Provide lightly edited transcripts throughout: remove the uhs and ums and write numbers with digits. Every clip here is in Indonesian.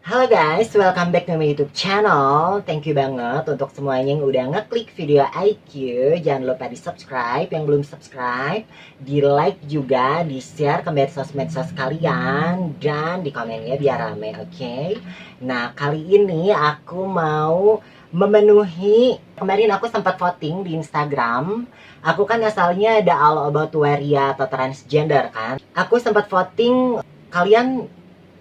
Halo guys, welcome back to my YouTube channel. Thank you banget untuk semuanya yang udah ngeklik video IQ. Jangan lupa di subscribe, yang belum subscribe, di like juga, di share ke medsos-medsos kalian, dan di komennya biar rame, oke? Nah, kali ini aku mau memenuhi, kemarin aku sempat voting di Instagram. Aku kan asalnya ada All About Waria atau transgender kan. Aku sempat voting, kalian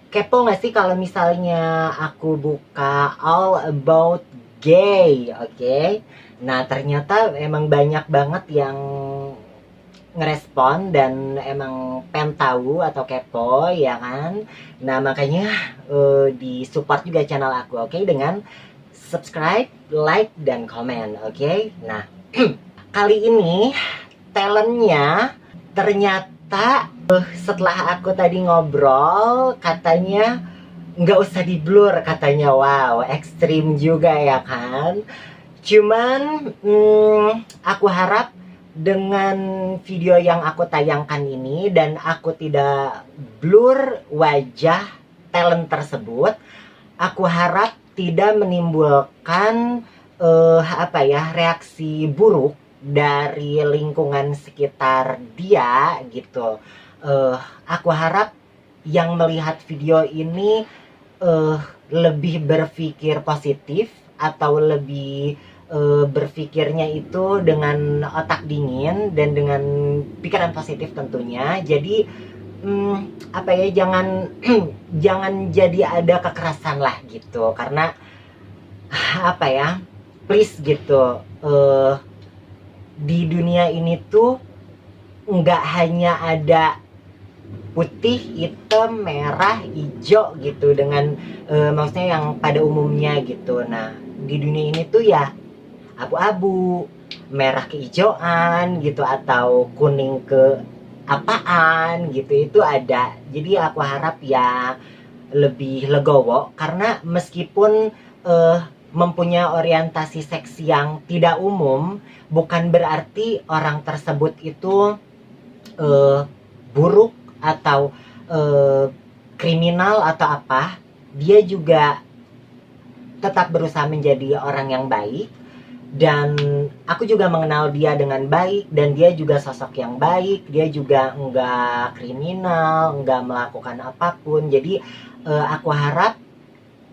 kepo gak sih kalau misalnya aku buka all about gay, oke? Nah, ternyata emang banyak banget yang ngerespon dan emang pengen tahu atau kepo, ya kan? Nah, makanya di support juga channel aku, oke? Dengan subscribe, like, dan komen, oke? Nah, kali ini talentnya ternyata setelah aku tadi ngobrol, katanya nggak usah di blur, katanya. Wow, ekstrim juga ya kan. Cuman aku harap dengan video yang aku tayangkan ini dan aku tidak blur wajah talent tersebut, aku harap tidak menimbulkan reaksi buruk dari lingkungan sekitar dia gitu. Aku harap yang melihat video ini lebih berpikir positif atau lebih berpikirnya itu dengan otak dingin dan dengan pikiran positif tentunya. Jadi jangan jangan jadi ada kekerasan lah gitu, karena please gitu, di dunia ini tuh nggak hanya ada putih, hitam, merah, hijau gitu dengan maksudnya yang pada umumnya gitu. Nah, di dunia ini tuh ya abu-abu, merah kehijauan gitu, atau kuning ke apaan gitu, itu ada. Jadi aku harap ya lebih legowo, karena meskipun mempunyai orientasi seks yang tidak umum, bukan berarti orang tersebut itu buruk atau kriminal atau apa. Dia juga tetap berusaha menjadi orang yang baik, dan aku juga mengenal dia dengan baik, dan dia juga sosok yang baik. Dia juga enggak kriminal, enggak melakukan apapun. Jadi aku harap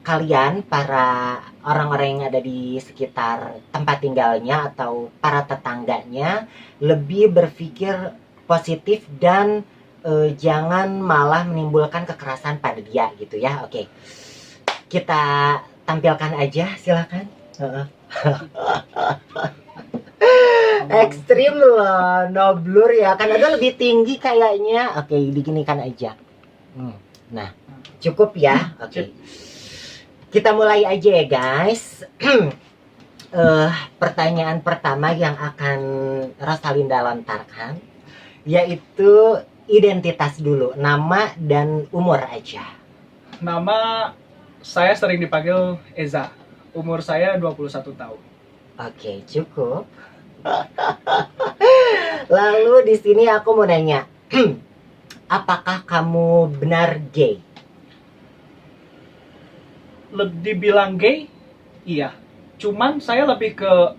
kalian, para orang-orang yang ada di sekitar tempat tinggalnya atau para tetangganya, lebih berpikir positif dan jangan malah menimbulkan kekerasan pada dia gitu ya. Oke, kita tampilkan aja, silakan. Ekstrim loh, no blur ya kan, ada lebih tinggi kayaknya. Oke, diginikan aja. Nah, cukup ya. Oke, kita mulai aja ya guys. Pertanyaan pertama yang akan Rosalinda lontarkan yaitu identitas dulu, nama dan umur aja. Nama saya sering dipanggil Eza. Umur saya 21 tahun. Oke, cukup. Lalu di sini aku mau nanya, apakah kamu benar gay? Dibilang gay, iya. Cuman saya lebih ke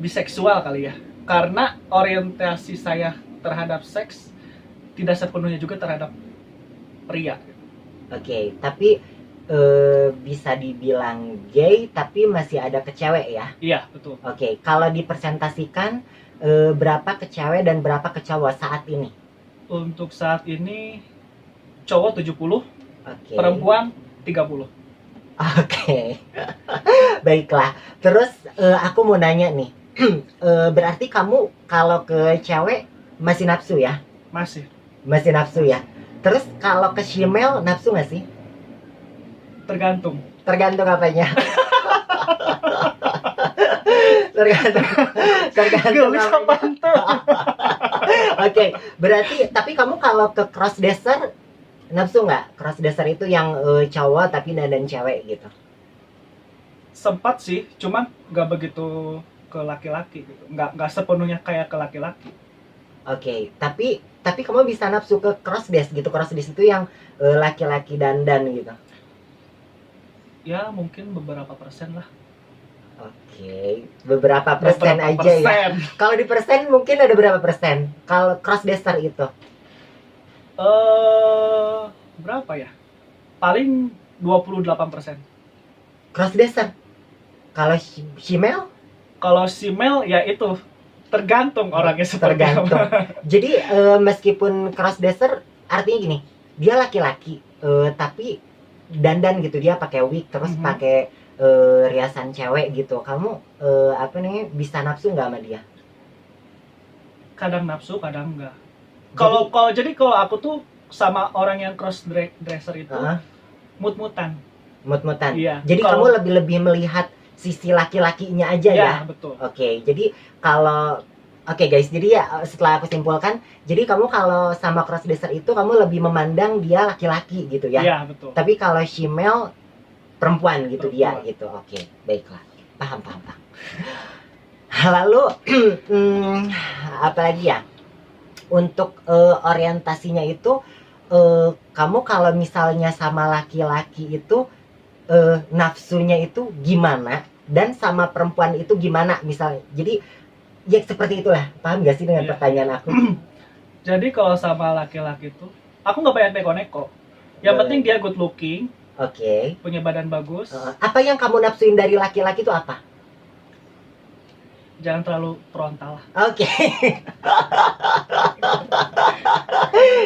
biseksual kali ya. Karena orientasi saya terhadap seks tidak sepenuhnya juga terhadap pria. Oke, tapi bisa dibilang gay tapi masih ada ke cewek ya? Iya, betul. Oke, kalau dipresentasikan berapa ke cewek dan berapa ke cowok saat ini? Untuk saat ini cowok 70, Oke. perempuan 30. Oke. Baiklah. Terus aku mau nanya nih. Berarti kamu kalau ke cewek masih nafsu ya? Masih. Masih nafsu ya? Terus kalau ke female nafsu nggak sih? Tergantung. Tergantung apanya? tergantung Gak bisa apanya? pantau. Oke, berarti tapi kamu kalau ke crossdresser nafsu nggak? Crossdresser itu yang cowok tapi dandan cewek gitu. Sempat sih, cuman nggak begitu ke laki-laki gitu. Nggak sepenuhnya kayak ke laki-laki. Oke, tapi kamu bisa nafsu ke crossdress gitu. Crossdress itu yang laki-laki dandan gitu. Ya mungkin beberapa persen lah. Oke, beberapa persen Beberapa aja ya. persen. Kalau di persen mungkin ada berapa persen? Kalau crossdresser itu Berapa ya? Paling 28%. crossdresser. Kalau female Kalau female ya itu tergantung orangnya seperti tergantung. apa. Jadi meskipun crossdresser artinya gini, dia laki-laki tapi dandan gitu, dia pakai wig terus Mhm. pakai riasan cewek gitu. Kamu apa nih bisa nafsu nggak sama dia? Kadang nafsu, kadang enggak. Kalau aku tuh sama orang yang cross dresser itu Heeh. mut-mutan. Mut-mutan. Iya. Jadi Kalau- kamu lebih melihat sisi laki-lakinya aja ya. Ya, betul. Oke, jadi kalau guys, jadi ya setelah aku simpulkan, jadi kamu kalau sama crossdresser itu kamu lebih memandang dia laki-laki gitu ya. Iya, betul. Tapi kalau female perempuan gitu dia Perempuan. gitu. Oke, baiklah. Paham. Lalu apa lagi ya? Untuk orientasinya itu kamu kalau misalnya sama laki-laki itu nafsunya itu gimana dan sama perempuan itu gimana misalnya. Jadi ya seperti itulah. Paham gak sih dengan Iya. pertanyaan aku? Jadi kalau sama laki-laki tuh aku nggak banyak neko-neko. Yang Boleh. penting dia good looking, Oke. punya badan bagus, Apa yang kamu nafsuin dari laki-laki itu apa? jangan terlalu frontal. Oke.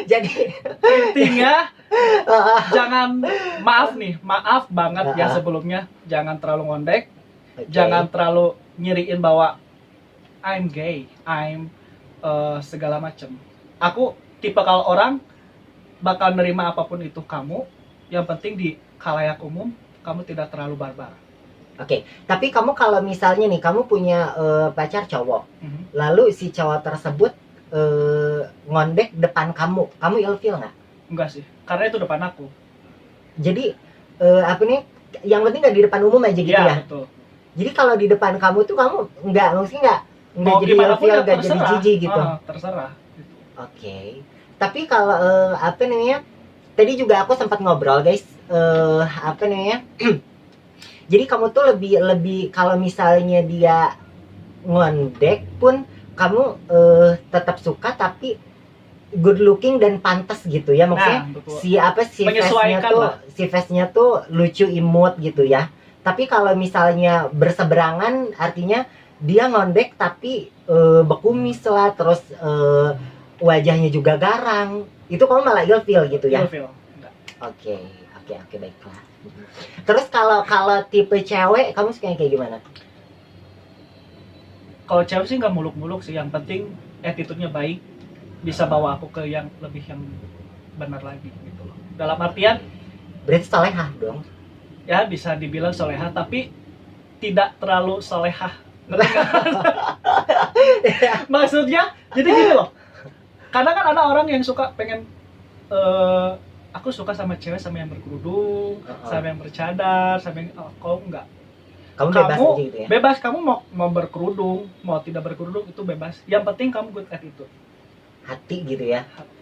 Jadi Intinya uh, jangan, maaf banget ya sebelumnya, jangan terlalu ngondek, oke. jangan terlalu nyiriin bahwa I'm gay, I'm segala macem. Aku tipe kalau orang bakal nerima apapun itu kamu, yang penting di khalayak umum kamu tidak terlalu barbar. Oke, tapi kamu kalau misalnya nih kamu punya pacar cowok, lalu si cowok tersebut ngondek depan kamu ilfeel nggak? Enggak sih, karena itu depan aku. Jadi apa nih? Yang penting nggak di depan umum aja gitu Iya, ya. betul. Jadi kalau di depan kamu tuh kamu maksudnya nggak Mau jadi gimana pun ilfeel, ya nggak jadi terserah. jijik gitu. Terserah. Oke. Tapi kalau apa namanya? Tadi juga aku sempat ngobrol guys. Apa namanya? Jadi kamu tuh lebih kalau misalnya dia ngondek pun kamu tetap suka tapi good looking dan pantas gitu ya, maksudnya Nah, betul. si face-nya Menyesuaikan tuh lah. si face-nya tuh lucu, imut gitu ya. Tapi kalau misalnya berseberangan artinya dia ngondek tapi bekumis lah, terus wajahnya juga garang, itu kamu malah ilfeel gitu ya. Ilfeel. Enggak. Oke, baiklah. Terus kalau tipe cewek kamu suka yang kayak gimana? Kalau cewek sih nggak muluk-muluk sih, yang penting attitude-nya baik, bisa bawa aku ke yang lebih yang benar lagi gitu loh. Dalam artian Berarti solehah dong. ya bisa dibilang solehah tapi tidak terlalu solehah. Ngerti nggak? Maksudnya jadi gini loh, kadang kan ada orang yang suka pengen aku suka sama cewek sama yang berkerudung, sama yang bercadar, sama yang kalau enggak. Kamu bebas aja gitu ya. Bebas, kamu mau berkerudung, mau tidak berkerudung itu bebas. Yang penting kamu good attitude. Hati gitu ya. Hati.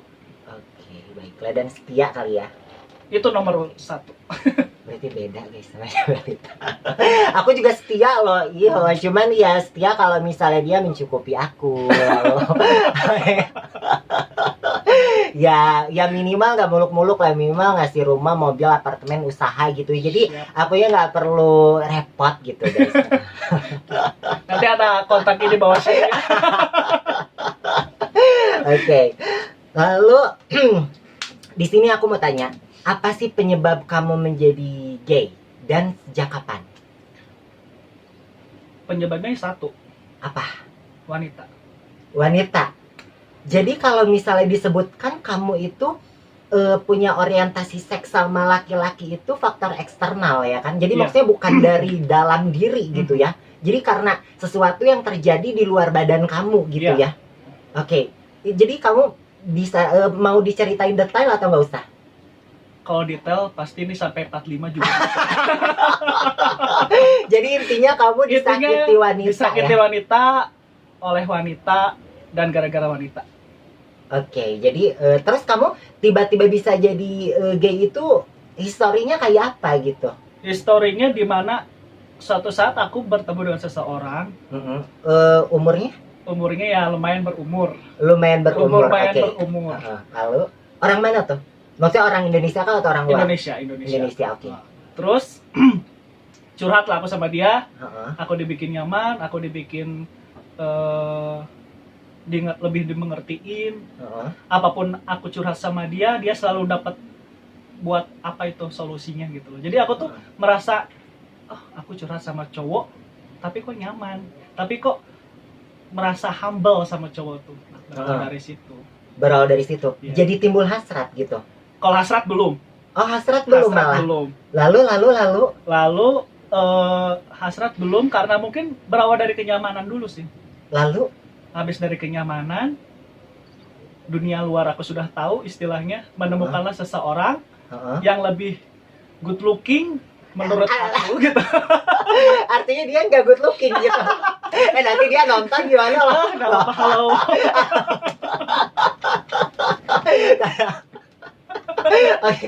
Oke, baiklah, dan setia kali ya. Itu nomor 1. Berarti beda guys sama cewek. Aku juga setia loh, iya. Cuman ya setia kalau misalnya dia mencukupi aku. Lalu, ya minimal nggak muluk-muluk lah, minimal ngasih rumah, mobil, apartemen, usaha gitu. Jadi aku ya nggak perlu repot gitu guys. Nanti ada kontak ini bawah sini. Oke. Lalu di sini aku mau tanya, apa sih penyebab kamu menjadi gay dan sejak kapan? Penyebabnya satu, Apa? wanita. Wanita. Jadi kalau misalnya disebutkan kamu itu punya orientasi seks sama laki-laki itu faktor eksternal ya kan? Jadi Iya. maksudnya bukan dari dalam diri gitu ya. Jadi karena sesuatu yang terjadi di luar badan kamu gitu Iya. ya. Oke. Jadi kamu bisa mau diceritain detail atau nggak usah? Kalau detail pasti ini sampai 45 juga. Jadi intinya kamu disakiti wanita Disakiti ya? wanita, oleh wanita, dan gara-gara wanita. Oke, jadi terus kamu tiba-tiba bisa jadi gay itu historinya kayak apa gitu? Historinya di mana suatu saat aku bertemu dengan seseorang, Umurnya umurnya ya lumayan berumur. lumayan berumur. Lumayan Oke. berumur. Lalu orang mana tuh? Maksudnya orang Indonesia kah atau orang luar? Indonesia. Indonesia, oke. Terus curhat lah aku sama dia, Heeh. aku dibikin nyaman, aku dibikin lebih dimengertiin. Heeh. Apapun aku curhat sama dia, dia selalu dapat buat apa itu solusinya gitu loh. Jadi aku tuh merasa, oh aku curhat sama cowok, tapi kok nyaman, tapi kok merasa humble sama cowok tuh. Berawal dari situ. Berawal dari situ. Iya. Jadi timbul hasrat gitu. Kalau hasrat belum. Oh, hasrat belum Hasrat malah. belum. Lalu Hasrat belum karena mungkin berawal dari kenyamanan dulu sih. lalu Habis dari kenyamanan, dunia luar aku sudah tahu istilahnya, menemukanlah seseorang heeh. yang lebih good looking menurut aku gitu. Artinya dia nggak good looking gitu. Nanti dia nonton gimana loh? Nggak apa-apa, halo. Oke.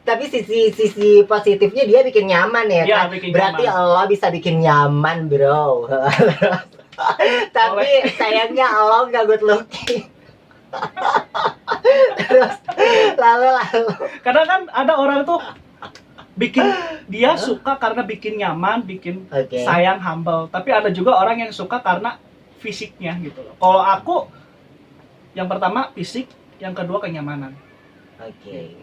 Tapi sisi positifnya dia bikin nyaman ya Iya, kan? bikin Berarti nyaman. lo bisa bikin nyaman, bro. Tapi sayangnya lo nggak good looking. Terus lalu Karena kan ada orang tuh bikin dia suka karena bikin nyaman, bikin oke. sayang, humble. Tapi ada juga orang yang suka karena fisiknya gitu loh. Kalau aku yang pertama fisik, yang kedua kenyamanan. Oke,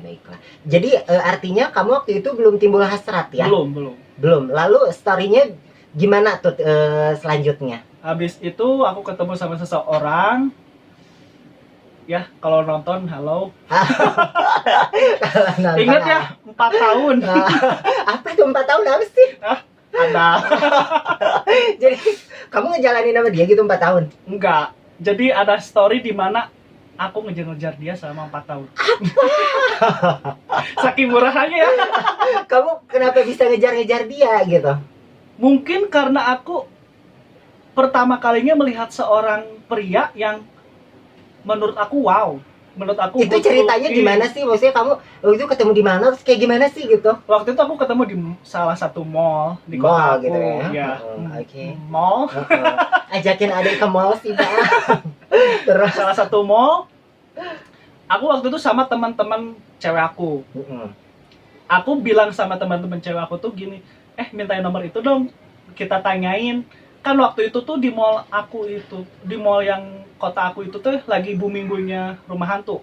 baiklah. Jadi artinya kamu waktu itu belum timbul hasrat ya? Belum. Lalu story-nya gimana tuh selanjutnya? Habis itu aku ketemu sama seseorang. Ya, kalau nonton, halo. Nonton Ingat ya, 4 tahun. Apa itu 4 tahun apa sih? Ada. Jadi kamu ngejalanin sama dia gitu 4 tahun? Enggak. Jadi ada story di mana aku ngejar-ngejar dia selama 4 tahun. Saking murahannya ya. Kamu kenapa bisa ngejar-ngejar dia gitu? Mungkin karena aku pertama kalinya melihat seorang pria yang menurut aku wow. Menurut aku Itu ceritanya gimana sih? Maksudnya kamu waktu itu ketemu di mana? Terus kayak gimana sih gitu? Waktu itu aku ketemu di salah satu mall di kota Mall aku. gitu ya? Ya. Oke. Mall. Ajakin adik ke mall sih, Pak. Terus Salah satu mall. Aku waktu itu sama teman-teman cewek aku. Aku bilang sama teman-teman cewek aku tuh gini, mintain nomor itu dong, kita tanyain. Kan waktu itu tuh di mall aku itu, di mall yang kota aku itu tuh lagi booming-boomingnya rumah hantu.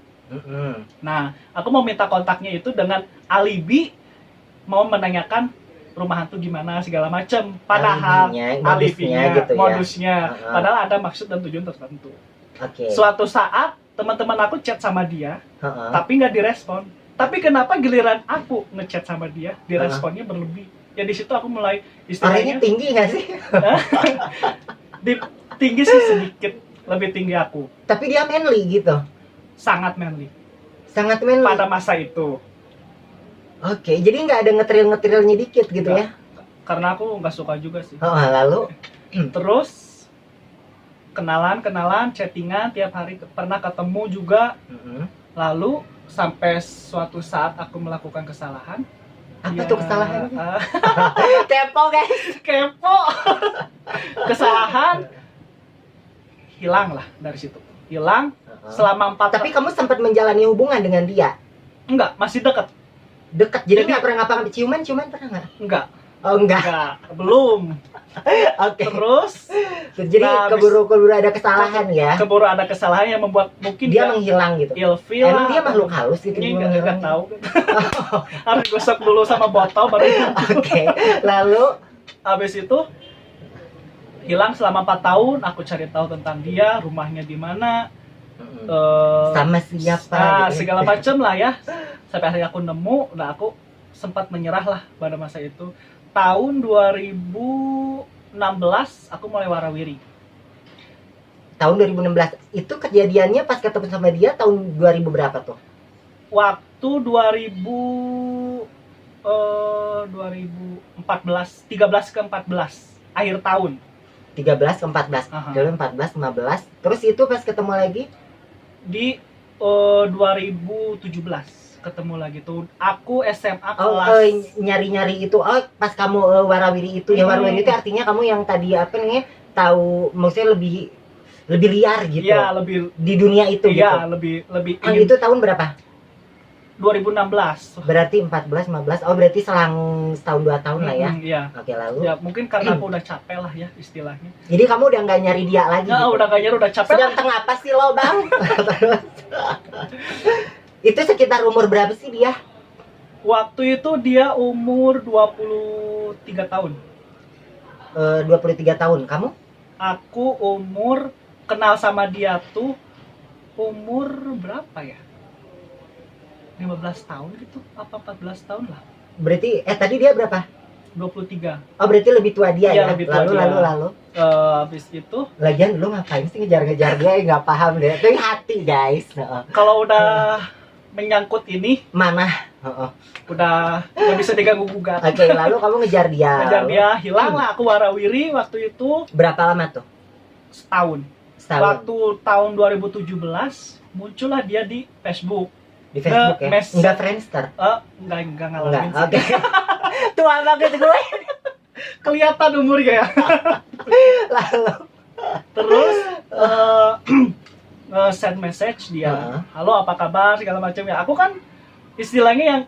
Nah, aku mau minta kontaknya itu dengan alibi mau menanyakan rumah hantu gimana segala macam. Padahal alibinya, gitu modusnya, ya. padahal ada maksud dan tujuan tertentu. Oke. Suatu saat teman-teman aku chat sama dia, tapi nggak direspon. Tapi kenapa giliran aku ngechat sama dia, diresponnya berlebih? Ya di situ aku mulai Orangnya istilahnya tinggi nggak sih? tinggi sih sedikit, lebih tinggi aku. Tapi dia manly gitu. Sangat manly Sangat manly. pada masa itu. Oke, jadi nggak ada ngetril-ngetrilnya dikit gitu ya? Karena aku nggak suka juga sih. Lalu Terus kenalan, chattingan tiap hari, pernah ketemu juga. Lalu sampai suatu saat aku melakukan kesalahan. apa tuh kesalahan? ah, Kepo guys. Kepo. Kesalahan hilang lah dari situ. Hilang selama 4 Tapi kamu sempat menjalani hubungan dengan dia? Enggak, masih dekat. Dekat, jadi nggak pernah ngapa-ngapain ciuman pernah nggak? Enggak. Oh enggak. Belum. Oke. Terus Jadi nah, keburu ada kesalahan ya? keburu ada kesalahan yang membuat mungkin Dia menghilang gitu. ilfil. Emang dia makhluk halus gitu? Ini dia enggak menghilang? tahu. Harus gosok dulu sama botol baru. Oke. Lalu Habis itu hilang selama 4 tahun. Aku cari tahu tentang dia, rumahnya di mana, sama siapa? nah, gitu. segala macam lah ya. Sampai akhirnya aku nemu. Nah, aku sempat menyerah lah pada masa itu. Tahun 2016 aku mulai warawiri. Tahun 2016 itu kejadiannya pas ketemu sama dia tahun 2000 berapa tuh? Waktu 2014, 13 ke 14 akhir tahun. 13 ke 14. Aha. Dulu 14, 15. Terus itu pas ketemu lagi Di 2017. ketemu lagi tuh. Aku SMA Oh, kelas nyari-nyari itu. Oh, pas kamu warawiri itu. Ya warawiri itu artinya kamu yang tadi apa nih? Tahu maksudnya lebih liar gitu. Iya, lebih Di dunia itu gitu. iya, lebih Oh, itu tahun berapa? 2016. Berarti 14, 15. Oh, berarti selang setahun 2 tahun lah ya. Iya. Oke, lalu. Ya, mungkin karena aku udah capek lah ya istilahnya. Jadi kamu udah nggak nyari dia lagi Nah, gitu. udah gak nyari, udah capek lah. Sedang apa sih lo, Bang? Itu sekitar umur berapa sih dia? Waktu itu dia umur 23 tahun. 23 tahun. Kamu? Aku umur kenal sama dia tuh umur berapa ya? 15 tahun gitu, apa 14 tahun lah. Berarti tadi dia berapa? 23. Oh, berarti lebih tua dia Iya, ya. lebih tua Lalu. Habis itu Lagian lu ngapain sih ngejar-ngejar dia? Nggak paham deh. Itu hati, guys. kalau udah menyangkut ini Mana? Heeh. udah nggak bisa diganggu gugat. Oke, lalu kamu ngejar dia. Ngejar dia, hilang lah aku warawiri waktu itu Berapa lama tuh? setahun. Setahun. Waktu tahun 2017 muncullah dia di Facebook. Di Facebook ya? Mes- Enggak Friendster? Enggak Enggak, ngalamin sih. oke. Tua banget gue. Kelihatan umurnya ya. Lalu. Terus send message dia, halo apa kabar segala macam ya. Aku kan istilahnya yang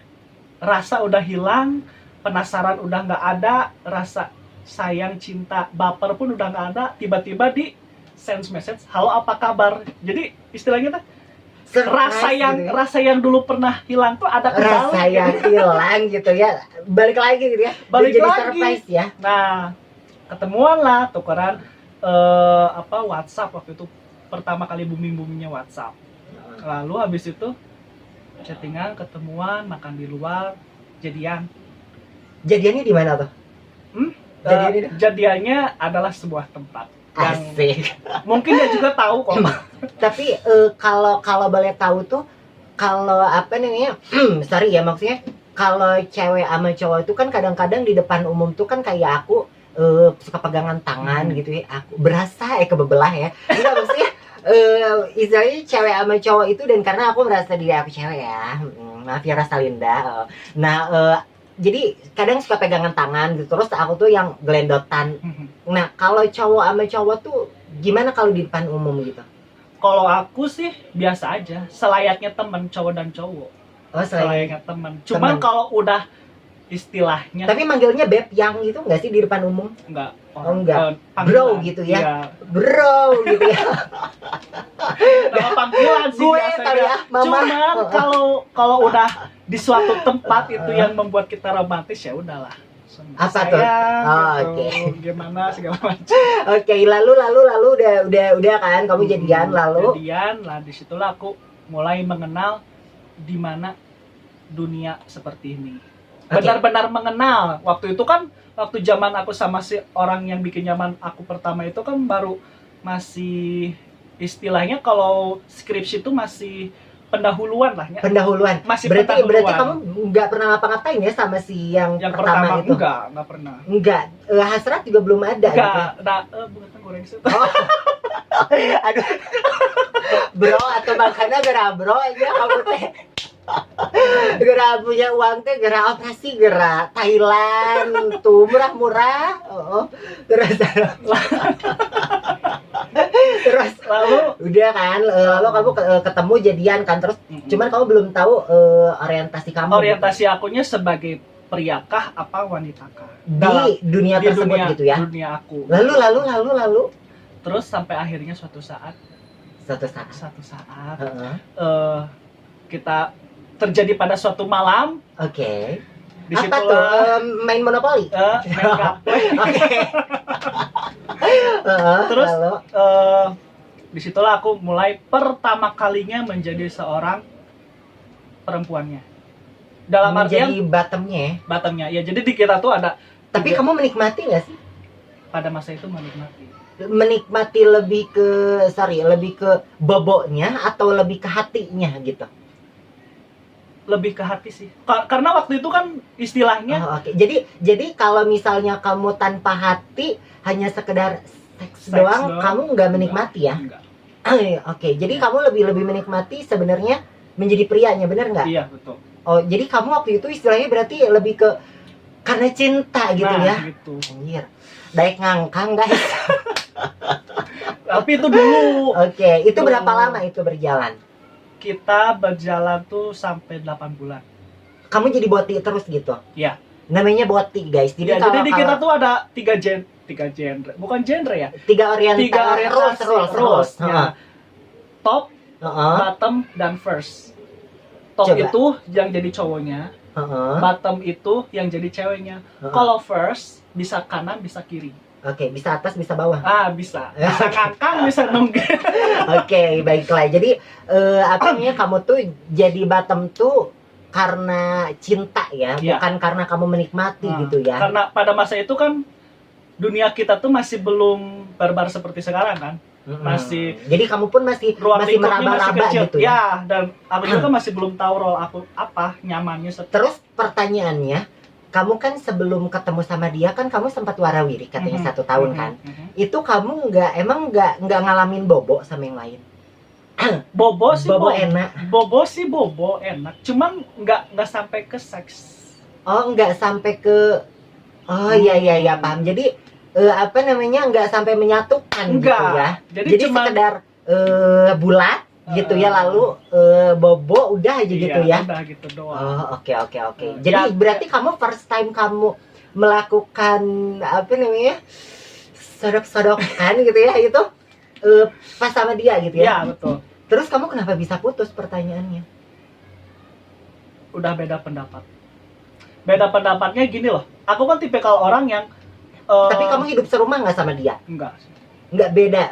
rasa udah hilang, penasaran udah nggak ada, rasa sayang cinta baper pun udah nggak ada. Tiba-tiba di send message, halo apa kabar. Jadi istilahnya tuh rasa yang dulu pernah hilang tuh ada kembali. Rasa yang hilang gitu ya. Balik lagi gitu ya. Balik jadi lagi. surprise ya. Nah, ketemuan lah, tukeran WhatsApp waktu itu pertama kali booming-boomingnya WhatsApp. Lalu habis itu chattingan, ketemuan, makan di luar, jadian. Jadiannya di mana tuh? Jadiannya adalah sebuah tempat yang Asik. mungkin dia juga tahu kok. Tapi kalau boleh tahu tuh, kalau apa namanya? Sorry ya, maksudnya kalau cewek sama cowok itu kan kadang-kadang di depan umum tuh kan kayak aku suka pegangan tangan gitu ya. Aku berasa kebebelah ya. Enggak, maksudnya istilahnya cewek sama cowok itu, dan karena aku merasa diri aku cewek ya. Maaf ya Rasalinda. Nah, jadi kadang suka pegangan tangan gitu, terus aku tuh yang gelendotan. Nah, kalau cowok sama cowok tuh gimana kalau di depan umum gitu? Kalau aku sih biasa aja, selayaknya teman cowok dan cowok. Oh, Selayaknya teman. Cuman kalau udah istilahnya tapi manggilnya beb yang gitu nggak sih di depan umum? enggak. Oh, enggak. Panggilan. Bro gitu ya? Iya. Bro gitu ya. Nama panggilan sih Gue biasanya. kali ya, mama. Cuman kalau udah di suatu tempat itu yang membuat kita romantis ya udahlah. Apa tuh? Sayang, Oh, gitu. oke. Gimana segala macam. Oke, lalu udah kan kamu jadian, lalu Jadian lah, disitulah aku mulai mengenal di mana dunia seperti ini. Oke. Benar-benar mengenal. Waktu itu kan waktu zaman aku sama si orang yang bikin nyaman aku pertama itu kan baru masih istilahnya kalau skripsi itu masih pendahuluan lah ya. pendahuluan. Masih Berarti pendahuluan. kamu nggak pernah ngapa-ngapain ya sama si yang pertama itu? enggak pernah. Enggak. Hasrat juga belum ada. Enggak, bukan goreng sih. Gitu. Oh. Aduh. Bro atau makanya gara bro aja kamu teh. Gara punya uang teh, gara operasi, gara Thailand tuh murah-murah. Terus Lalu udah kan, lalu kamu ketemu jadian kan, terus cuman kamu belum tahu orientasi kamu. Orientasi akunya sebagai priakah apa wanitakah di dunia di tersebut dunia, gitu ya. dunia aku. Lalu Terus sampai akhirnya suatu saat Heeh. kita terjadi pada suatu malam. Oke. Di Apa situ tuh? Main Monopoli? main gaple. Oke. Terus lalu disitulah aku mulai pertama kalinya menjadi seorang perempuannya. Dalam artian menjadi bottomnya ya. bottomnya. Ya jadi di kita tuh ada. Tapi kamu menikmati nggak sih? Pada masa itu menikmati. Menikmati lebih ke boboknya atau lebih ke hatinya gitu? Lebih ke hati sih. Karena waktu itu kan istilahnya. Oh, oke. Jadi kalau misalnya kamu tanpa hati, hanya sekedar seks doang, kamu nggak menikmati ya? Enggak. Oke. Jadi kamu lebih menikmati sebenarnya menjadi prianya, benar nggak? Iya betul. Oh, jadi kamu waktu itu istilahnya berarti lebih ke karena cinta gitu Nah, ya. gitu. Anjir. Daek ngangkang guys. Tapi itu dulu Oke, itu berapa Dulu. lama itu berjalan? kita berjalan tuh sampai 8 bulan. Kamu jadi boti terus gitu? Iya. Namanya boti guys. Jadi Ya, kalau jadi di kita tuh ada tiga genre, bukan genre ya. tiga Tiga orientasi, rules. ya. Top, Heeh. bottom, dan first. Top Coba. itu yang jadi cowoknya, Heeh. bottom itu yang jadi ceweknya. Heeh. Kalau first bisa kanan, bisa kiri. Oke, bisa atas, bisa bawah. Ah, bisa. Bisa ngangkang, bisa nungging. Oke, baiklah. Jadi apa namanya, kamu tuh jadi bottom tuh karena cinta ya, Iya. bukan karena kamu menikmati Nah, gitu ya. Karena pada masa itu kan dunia kita tuh masih belum barbar seperti sekarang kan. Mm-mm. masih- Jadi kamu pun masih Ruang lingkupnya masih meraba-raba kecil. gitu ya. Ya, dan aku juga kan masih belum tahu role aku apa, nyamannya Terus pertanyaannya, kamu kan sebelum ketemu sama dia kan kamu sempat warawiri katanya 1 tahun kan. Itu kamu emang nggak ngalamin bobo sama yang lain? Bobo sih Bobo bobo, enak. bobo enak, cuman nggak sampai ke seks. Oh, nggak sampai ke. Oh iya paham. Jadi apa namanya, nggak sampai menyatukan gitu Enggak. ya. Jadi Jadi cuman sekedar bulat gitu ya, lalu bobo udah aja gitu ya. Udah gitu doang. Oh, oke. Hmm, Jadi ya- berarti kamu first time kamu melakukan apa namanya, sodok-sodokan gitu ya, itu pas sama dia gitu Iya, ya. betul. Terus kamu kenapa bisa putus, pertanyaannya? Udah beda pendapat. Beda pendapatnya gini loh. Aku kan tipikal orang yang Tapi kamu hidup serumah nggak sama dia? enggak Nggak beda,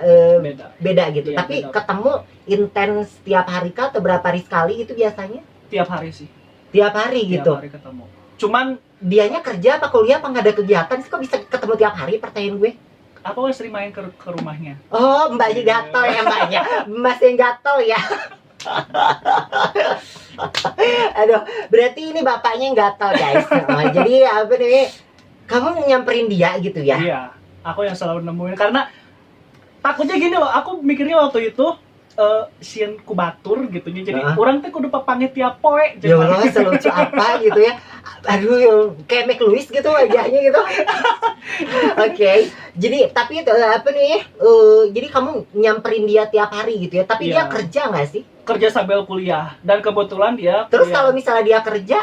beda gitu. Iya, Tapi beda. ketemu intens tiap hari kah atau berapa hari sekali itu biasanya? tiap hari sih. Tiap hari Tiap gitu. hari ketemu. Cuman Dianya kerja apa kuliah apa nggak ada kegiatan sih, kok bisa ketemu tiap hari, pertanyaan gue? aku kan sering main ke rumahnya. Oh, mbaknya gatel ya, mbaknya. Mas yang gatel ya. Aduh, berarti ini bapaknya yang gatel guys. Oh, jadi apa nih? Kamu nyamperin dia gitu ya? Iya, aku yang selalu nemuin karena takutnya gini loh, aku mikirnya waktu itu sieun kubatur gitu jadi orang teh kudu papanggih tiap poe Ya Allah, selucu apa gitu ya. Aduh, kayak Mac Louis gitu wajahnya gitu. Oke. Jadi tapi itu apa nih? Jadi kamu nyamperin dia tiap hari gitu ya. Tapi dia Iya. kerja nggak sih? kerja sambil kuliah dan kebetulan dia Terus kuliah. kalau misalnya dia kerja,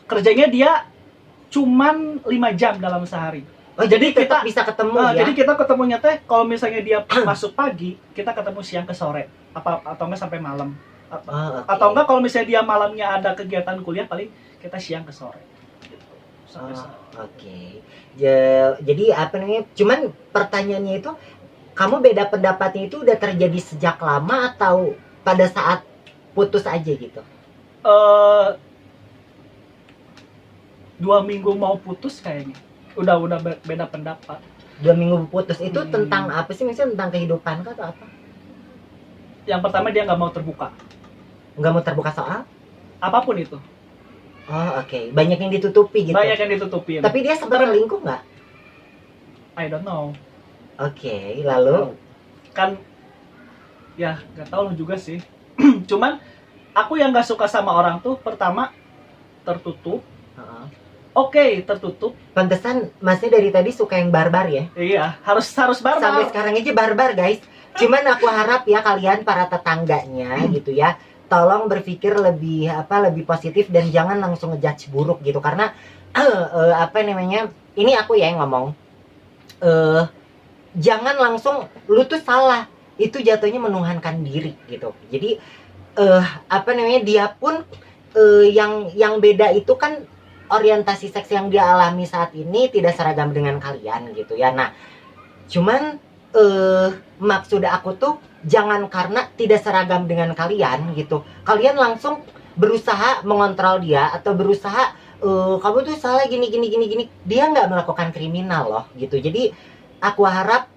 kerjanya dia cuman 5 jam dalam sehari. oh jadi tetap kita- bisa ketemu Nah, ya? jadi kita ketemunya teh kalau misalnya dia masuk pagi, kita ketemu siang ke sore atau enggak sampai malam. Oh, oke. Atau enggak kalau misalnya dia malamnya ada kegiatan kuliah paling kita siang ke sore. Gitu. Sampai Oh, sore. oke. Jadi apa namanya? Cuman pertanyaannya itu, kamu beda pendapatnya itu udah terjadi sejak lama atau pada saat putus aja gitu? 2 minggu mau putus kayaknya. Udah beda pendapat. 2 minggu putus itu Hmm. tentang apa sih? Misalnya tentang kehidupan kah atau apa? Yang pertama dia nggak mau terbuka. Nggak mau terbuka soal? Apapun itu. Oh, oke. Banyak yang ditutupi gitu. Banyak yang ditutupin. Tapi dia sempat selingkuh nggak? I don't know. Oke, lalu? Kan ya nggak tahu juga sih. Cuman aku yang nggak suka sama orang tuh pertama tertutup. Heeh. Oke, tertutup. Pantesan masnya dari tadi suka yang barbar ya? Iya, harus barbar. Sampai sekarang aja barbar guys. Cuman aku harap ya kalian para tetangganya gitu ya, tolong berpikir lebih lebih positif dan jangan langsung ngejudge buruk gitu, karena apa namanya, ini aku ya yang ngomong, jangan langsung lu tuh salah, itu jatuhnya menuhankan diri gitu. Jadi apa namanya, dia pun yang beda itu kan orientasi seks yang dia alami saat ini tidak seragam dengan kalian gitu ya. Nah, cuman maksud aku tuh jangan karena tidak seragam dengan kalian gitu, kalian langsung berusaha mengontrol dia atau berusaha kamu tuh salah gini. Dia nggak melakukan kriminal loh gitu. Jadi aku harap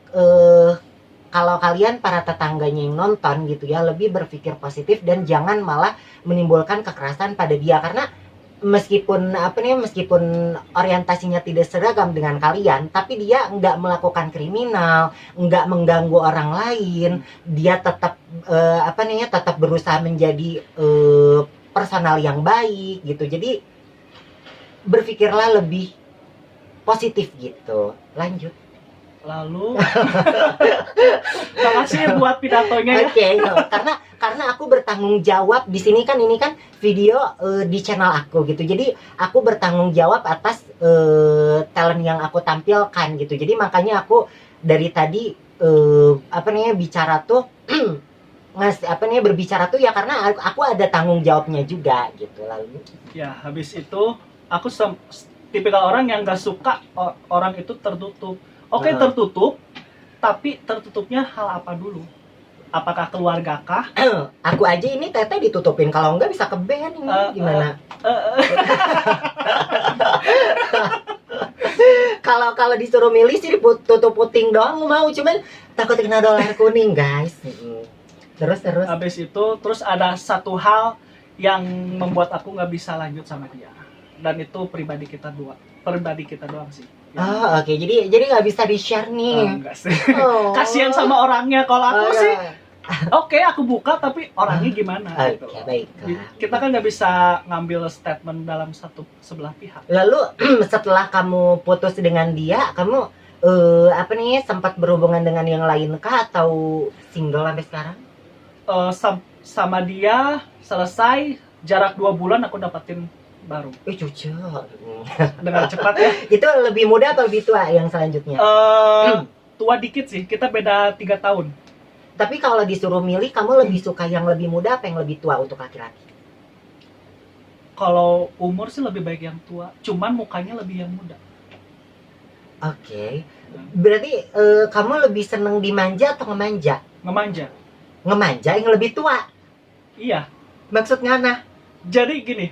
kalau kalian para tetangganya yang nonton gitu ya, lebih berpikir positif dan jangan malah menimbulkan kekerasan pada dia, karena meskipun orientasinya tidak seragam dengan kalian, tapi dia nggak melakukan kriminal, nggak mengganggu orang lain, dia tetap tetap berusaha menjadi personal yang baik gitu. Jadi berpikirlah lebih positif gitu. Lanjut. Lalu makasih buat pidatonya ya. Oke, karena aku bertanggung jawab di sini kan, ini kan video di channel aku gitu. Jadi aku bertanggung jawab atas talent yang aku tampilkan gitu. Jadi makanya aku dari tadi bicara tuh berbicara tuh ya karena aku ada tanggung jawabnya juga gitu. Lalu Ya, habis itu aku tipikal orang yang gak suka orang itu tertutup. Oke, tertutup, tapi tertutupnya hal apa dulu? Apakah keluarga kah? aku aja ini teteh ditutupin, kalau enggak bisa ke band ini gimana? Kalau disuruh milih sih tutup puting doang mau, cuman takut kena dolar kuning guys. Terus Habis itu terus ada satu hal yang membuat aku nggak bisa lanjut sama dia, dan itu pribadi kita doang sih. Oh oke. Jadi nggak bisa di share nih. Enggak sih. Kasihan sama orangnya. Kalau aku sih oke, aku buka, tapi orangnya gimana gitu. Baiklah. Kita kan nggak bisa ngambil statement dalam sebelah pihak. Lalu setelah kamu putus dengan dia, kamu sempat berhubungan dengan yang lain kah atau single sampai sekarang? Sama dia selesai jarak 2 bulan aku dapetin baru. Cucu. Dengan cepat ya. Itu lebih muda atau lebih tua yang selanjutnya? Tua dikit sih, kita beda 3 tahun. Tapi kalau disuruh milih, kamu lebih suka yang lebih muda apa yang lebih tua untuk laki-laki? Kalau umur sih lebih baik yang tua, cuman mukanya lebih yang muda. Oke. Berarti kamu lebih seneng dimanja atau ngemanja? Ngemanja. Ngemanja yang lebih tua? Iya. Maksudnya nah? Jadi gini,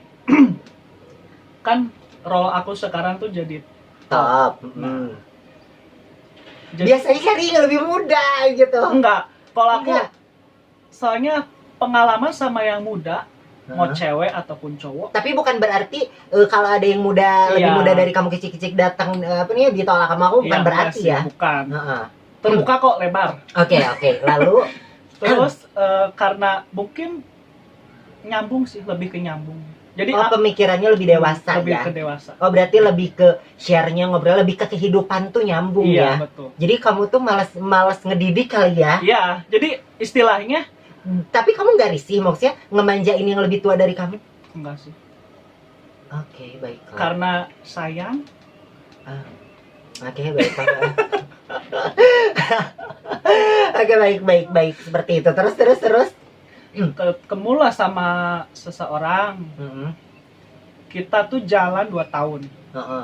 kan role aku sekarang tuh jadi top. Biasanya cari yang lebih muda gitu. Enggak, kalau aku Enggak. soalnya pengalaman sama yang muda, mau cewek ataupun cowok. Tapi bukan berarti kalau ada yang muda lebih muda dari kamu kecil-kecil datang ditolak sama aku, bukan berarti sih, ya. Bukan. Terbuka kok, lebar. Oke. Lalu terus karena mungkin nyambung sih, lebih ke nyambung. Jadi pemikirannya lebih dewasa lebih ya. ke dewasa. Oh berarti lebih ke share-nya, ngobrol lebih ke kehidupan tuh nyambung ya. Iya, betul. Jadi kamu tuh malas ngedidik kali ya. Iya, jadi istilahnya. Tapi kamu nggak risih maksudnya ngemanjain yang lebih tua dari kamu? Enggak sih. Oke, baiklah. Karena sayang. Oke, baiklah. Oke, baik seperti itu. Terus. Ketemulah sama seseorang. Kita tuh jalan 2 tahun.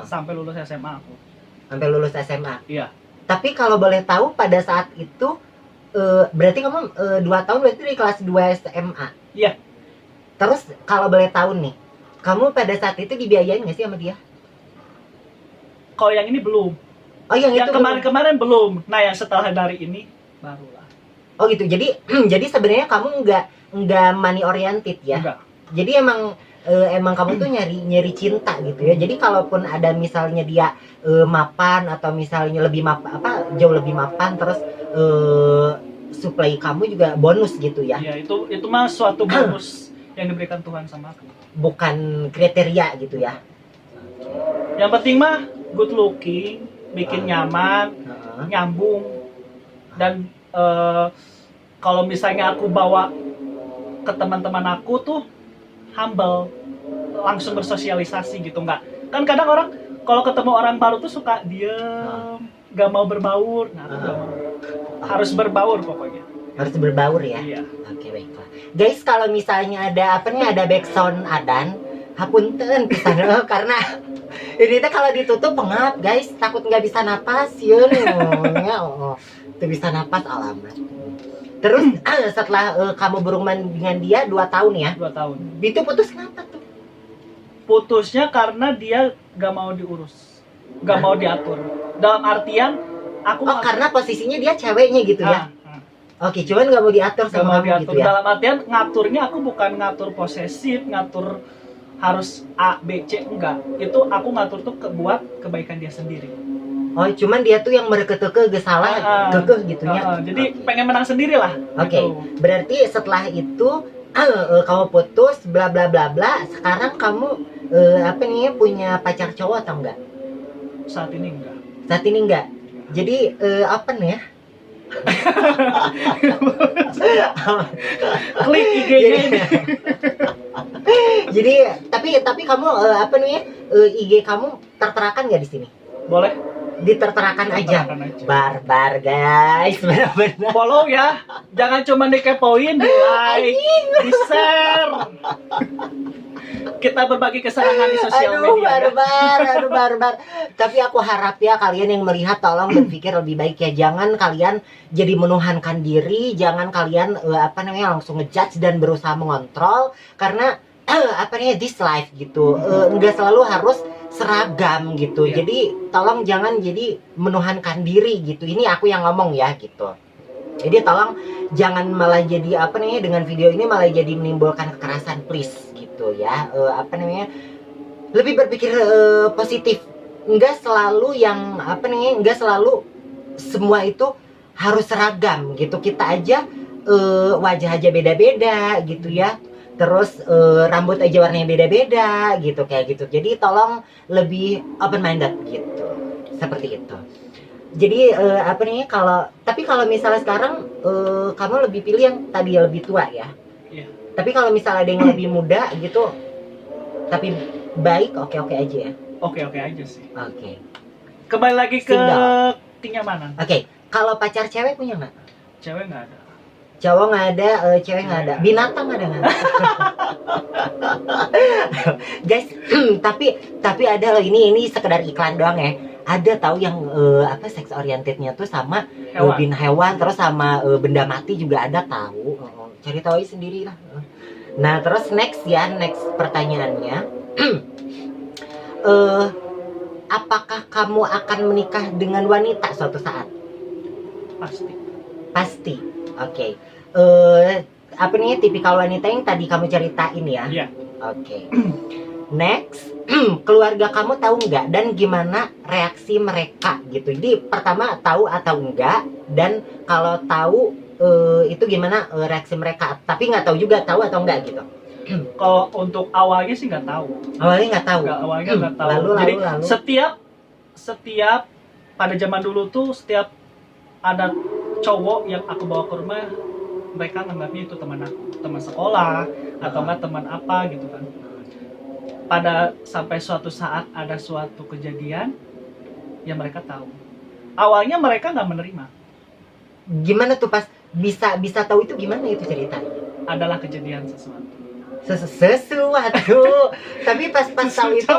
Sampai lulus SMA aku. Sampai lulus SMA? Iya. Tapi kalau boleh tahu pada saat itu berarti kamu 2 tahun berarti dari kelas 2 SMA? Iya. Terus kalau boleh tahu nih, kamu pada saat itu dibiayain nggak sih sama dia? Kalau yang ini belum. Oh yang itu kemarin belum. Nah yang setelah dari ini barulah. Oh gitu. Jadi sebenarnya kamu nggak money oriented ya? Enggak. Jadi emang kamu tuh nyari cinta gitu ya. Jadi kalaupun ada misalnya dia mapan atau misalnya jauh lebih mapan, terus supply kamu juga bonus gitu ya? Iya, itu mah suatu bonus yang diberikan Tuhan sama aku. Bukan kriteria gitu ya? Yang penting mah good looking, bikin nyaman, nyambung, dan kalau misalnya aku bawa ke teman-teman aku tuh humble, langsung bersosialisasi gitu. Enggak, kan kadang orang kalau ketemu orang baru tuh suka diem, gak mau berbaur. Nah, aku gak mau. Harus berbaur pokoknya. Harus berbaur ya? Iya. Oke, baiklah. Guys, kalau misalnya ada ada backsound adan, hapunten pisan karena ini teh kalau ditutup pengap guys, takut nggak bisa napas yun. Tuh bisa napas alamat. Terus setelah kamu berhubungan dengan dia 2 tahun ya? 2 tahun. Itu putus kenapa tuh? Putusnya karena dia gak mau diurus, gak mau diatur. Dalam artian aku karena posisinya dia ceweknya gitu ya? Oke, cuman gak mau diatur sama kamu gitu ya? Dalam artian ngaturnya aku bukan ngatur posesif, ngatur harus A, B, C, enggak. Itu aku ngatur tuh buat kebaikan dia sendiri. Oh, cuman dia tuh yang mereketeke gesalah kekeh gitunya. Jadi pengen menang sendiri lah. Oke, gitu. berarti setelah itu kamu putus bla bla bla bla, sekarang kamu apa nih punya pacar cowok atau enggak? Saat ini enggak. Saat ini enggak. Jadi apa nih ya? Klik IG-nya ini. Jadi tapi kamu apa nih ya? IG kamu terterakan nggak di sini? Boleh Diterterakan aja. terterakan aja. Barbar guys, benar-benar. Follow ya, jangan cuma dikepoin, di like, di share. Kita berbagi kesenangan di sosial Aduh, media. Ya. barbar. Tapi aku harap ya kalian yang melihat tolong berpikir lebih baik ya. Jangan kalian jadi menuhankan diri, jangan kalian apa namanya langsung ngejudge dan berusaha mengontrol karena apa namanya this life gitu. Nggak selalu harus seragam gitu. Iya. Jadi tolong jangan jadi menuhankan diri gitu. Ini aku yang ngomong ya gitu. Jadi tolong jangan malah jadi apa namanya dengan video ini malah jadi menimbulkan kekerasan please gitu ya. Apa namanya lebih berpikir positif. Enggak selalu yang apa namanya enggak selalu semua itu harus seragam gitu. Kita aja wajah aja beda-beda gitu ya. Terus rambut aja warnanya beda-beda gitu kayak gitu. Jadi tolong lebih open minded gitu. Seperti itu. Jadi apa nih kalau misalnya sekarang kamu lebih pilih yang tadi yang lebih tua ya. Iya. Tapi kalau misalnya ada yang lebih muda gitu tapi baik oke aja ya. Oke aja sih. Oke. Kembali lagi ke Single. kenyamanan. Oke. Kalau pacar cewek punya nggak? Cewek nggak ada. Cowok nggak ada, cewek nggak ada. Binatang ada nggak? Guys, tapi ada loh ini sekedar iklan doang ya. Ada tahu yang apa seks orientednya tuh sama hewan terus sama benda mati juga ada tahu. Cari tahu aja sendiri lah. Nah terus next pertanyaannya, apakah kamu akan menikah dengan wanita suatu saat? Pasti. Oke. Apa nih tipikal wanita yang tadi kamu ceritain ya? Iya. Oke. Next, keluarga kamu tahu nggak dan gimana reaksi mereka gitu. Jadi pertama tahu atau enggak dan kalau tahu itu gimana reaksi mereka. Tapi nggak tahu juga tahu atau enggak gitu. Kalau untuk awalnya sih nggak tahu. Awalnya nggak tahu. Awalnya nggak tahu. Lalu. Setiap pada zaman dulu tuh setiap ada cowok yang aku bawa ke rumah, mereka nganggapnya itu teman aku, teman sekolah atau enggak teman apa gitu kan. Pada sampai suatu saat ada suatu kejadian yang mereka tahu. Awalnya mereka nggak menerima. Gimana tuh pas bisa tahu itu gimana itu ceritanya? Adalah kejadian sesuatu. Sesuatu. Tapi pas tahu itu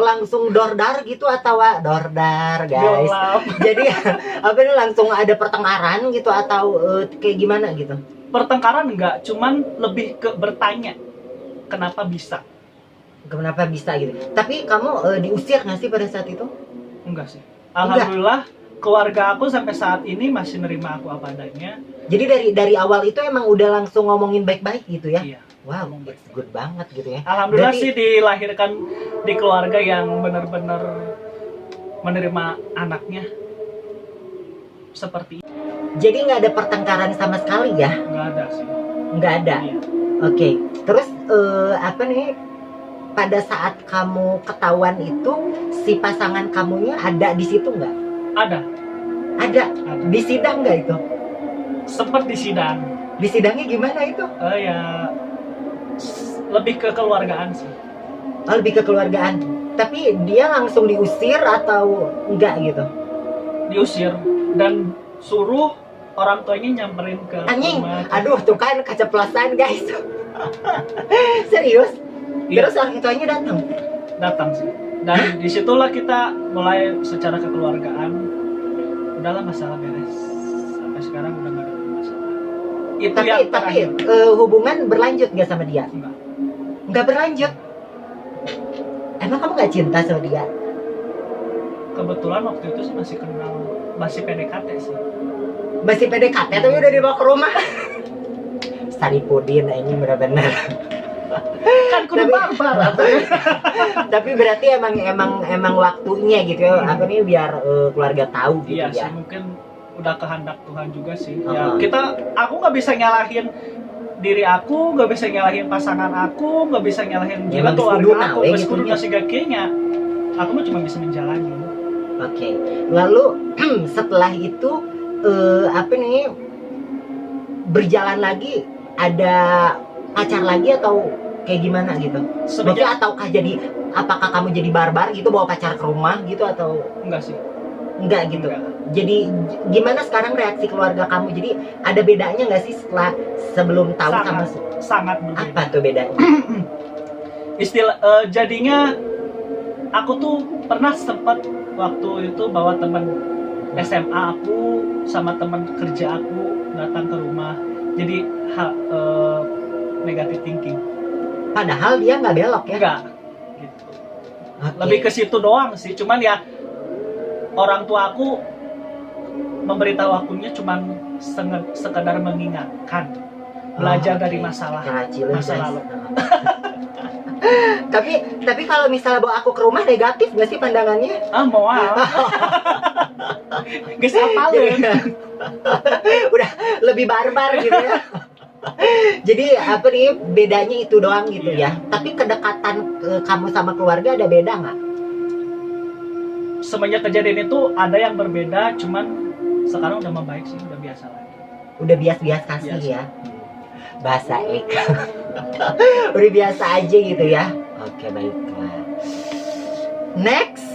langsung dordar gitu atau dordar guys. Jadi apa ini langsung ada pertengkaran gitu atau kayak gimana gitu? Pertengkaran enggak, cuman lebih ke bertanya kenapa bisa. Kenapa bisa gitu? Tapi kamu diusir nggak sih pada saat itu? Enggak sih. Alhamdulillah keluarga aku sampai saat ini masih nerima aku apa adanya. Jadi dari awal itu emang udah langsung ngomongin baik-baik gitu ya? Iya. Wow, it's good banget gitu ya. Alhamdulillah sih dilahirkan di keluarga yang benar-benar menerima anaknya seperti itu. Jadi nggak ada pertengkaran sama sekali ya? Nggak ada sih. Nggak ada. Iya. Oke. Terus apa nih? Pada saat kamu ketahuan itu si pasangan kamunya ada di situ nggak? Ada. Di sidang nggak itu? Sempet di sidang. Di sidangnya gimana itu? Ya lebih ke keluargaan sih. Oh, lebih ke keluargaan. Tapi dia langsung diusir atau enggak gitu? Diusir dan suruh orang tuanya nyamperin ke Anjing. rumah. Aduh, tuh kan keceplosan guys. Serius? Iya. Terus orang tuanya Datang sih. Dan disitulah kita mulai secara kekeluargaan. Udahlah masalah beres. Sampai sekarang udah nggak ada masalah. Itu yang tapi terakhir. hubungan berlanjut gak sama dia? Enggak. Nggak berlanjut. Emang kamu nggak cinta sama dia? Kebetulan waktu itu sih masih PDKT sih. Masih PDKT tapi udah dibawa ke rumah. Saripudin ini benar-benar. Kan kudu barbar. Tapi berarti emang waktunya gitu ya. Apa nih biar keluarga tahu gitu Iya ya. sih, mungkin udah kehendak Tuhan juga sih. Ya aku nggak bisa nyalahin diri aku, nggak bisa nyalahin pasangan aku, nggak bisa nyalahin juga Memang keluarga kudu aku, nawe geus gitu kudu ya. ngasih kayaknya aku mah cuma bisa menjalani. Oke. Lalu setelah itu apa nih, berjalan lagi, ada pacar lagi atau kayak gimana gitu? Maksudnya Semenjak ataukah jadi, apakah kamu jadi barbar gitu bawa pacar ke rumah gitu atau enggak sih. enggak gitu? Enggak. Jadi gimana sekarang reaksi keluarga kamu? Jadi ada bedanya nggak sih setelah sebelum tahu sama Sangat berbeda. apa tuh bedanya? Jadinya aku tuh pernah sempat waktu itu bawa teman SMA aku sama teman kerja aku datang ke rumah. Jadi negative thinking. Padahal dia nggak belok ya? Enggak. Gitu. Oke. Lebih ke situ doang sih. Cuman ya orang tua aku memberitahu akunya cuman sekedar mengingatkan, belajar Oh, dari oke. masa Keracilan, guys. lalu. tapi kalau misalnya bawa aku ke rumah negatif nggak sih pandangannya? Mau geus apaleun. Udah lebih barbar gitu ya. Jadi apa nih bedanya itu doang gitu ya. Tapi kedekatan kamu sama keluarga ada beda nggak? Semenjak kejadian itu ada yang berbeda, cuman sekarang udah membaik sih, udah biasa lagi. Udah bias-bias kasih Biasa. ya. Bahasa Eka. Udah biasa aja gitu ya. Oke, baiklah. Next.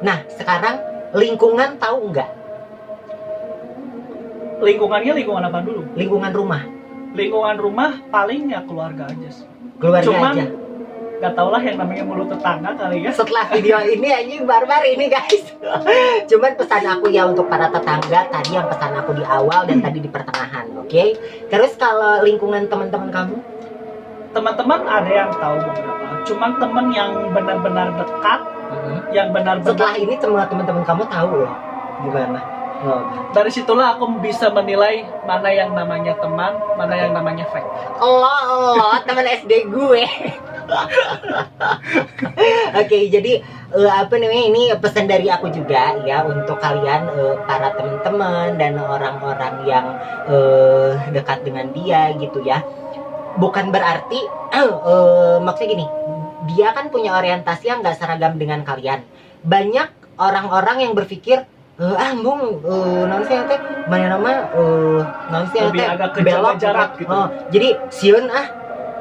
Nah, sekarang lingkungan tahu nggak? Lingkungannya lingkungan apa dulu? Lingkungan rumah, Lingkungan rumah paling ya keluarga aja sih. keluarga Cuman aja. gak tau lah yang namanya mulut tetangga kali ya. Setelah video ini anjing barbar ini guys. Cuman pesan aku ya untuk para tetangga tadi, yang pesan aku di awal dan tadi di pertengahan, oke? Terus kalau lingkungan teman-teman kamu? Teman-teman ada yang tahu beberapa. Cuman temen yang benar-benar dekat, yang benar-benar Setelah ini semua teman-teman kamu tahu loh gimana? Oh. dari situlah aku bisa menilai mana yang namanya teman, mana yang namanya fake. Allah, teman SD gue. Oke, jadi apa namanya, ini pesan dari aku juga ya untuk kalian para teman-teman dan orang-orang yang dekat dengan dia gitu ya. Bukan berarti maksudnya gini, dia kan punya orientasi yang nggak seragam dengan kalian. Banyak orang-orang yang berpikir mung non sih teh mana nama non sih Lebih teh agak ke jaga jarak gitu. Jadi siun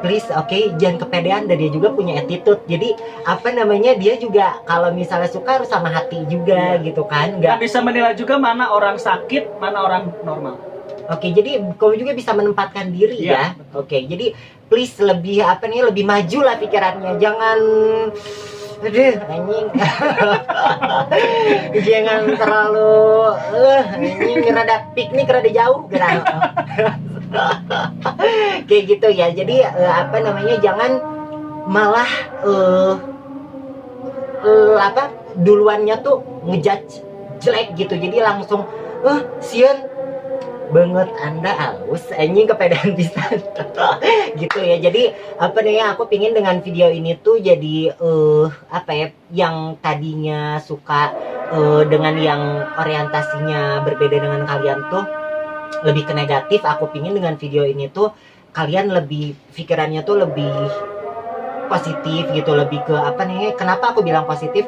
please, oke, jangan kepedean. Dan dia juga punya attitude. Jadi apa namanya, dia juga kalau misalnya suka harus sama hati juga gitu kan, Nggak nggak. bisa menilai juga mana orang sakit, mana orang normal. Oke, jadi kamu juga bisa menempatkan diri ya. Iya, Oke, jadi please lebih apa nih, lebih maju lah pikirannya. Jangan aduh anjing. Jangan terlalu anjing, rada piknik rada jauh gitu. Kayak gitu ya. Jadi apa namanya, jangan malah apa duluannya tuh ngejudge jelek gitu. Jadi langsung sieun banget Anda halus anjing, kepedean pisan. Gitu ya. Jadi apa nih ya, aku pingin dengan video ini tuh jadi apa ya, yang tadinya suka dengan yang orientasinya berbeda dengan kalian tuh lebih ke negatif. Aku pingin dengan video ini tuh kalian lebih pikirannya tuh lebih positif gitu, lebih ke apa nih, kenapa aku bilang positif,